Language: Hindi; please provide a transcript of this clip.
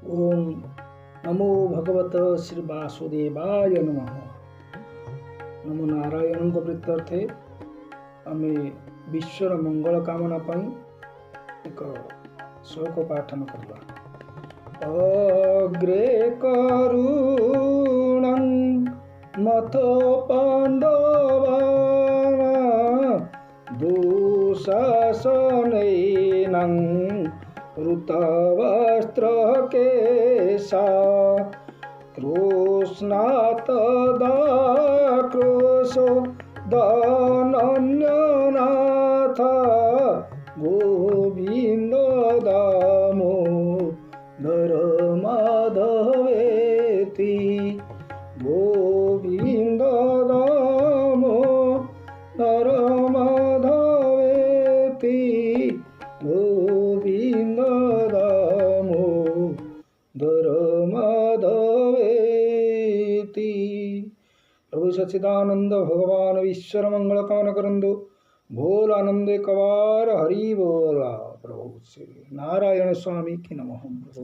ओम नमो भगवत श्री वासुदेवाय नमः। नमो नारायण प्रीत्यर्थे आम विश्वर मंगल कामना एक श्लोक पाठन करवा। अग्रे करुणं मथो पाण्डवाना दुःशासनेन ऋतवस्त्रकेशा कृष्णात्तदाक्रोशो दनन्यनाथ गोविन्द दामोदर माधवेति गोविन्द दामोदर माधवेति गोविन्द दामोदर माधवेति। प्रभु सच्चिदानंद भगवान ईश्वर मंगल कामना करंदो। बोल आनंदे कवार हरि बोला। प्रभु श्री नारायण स्वामी की नमः।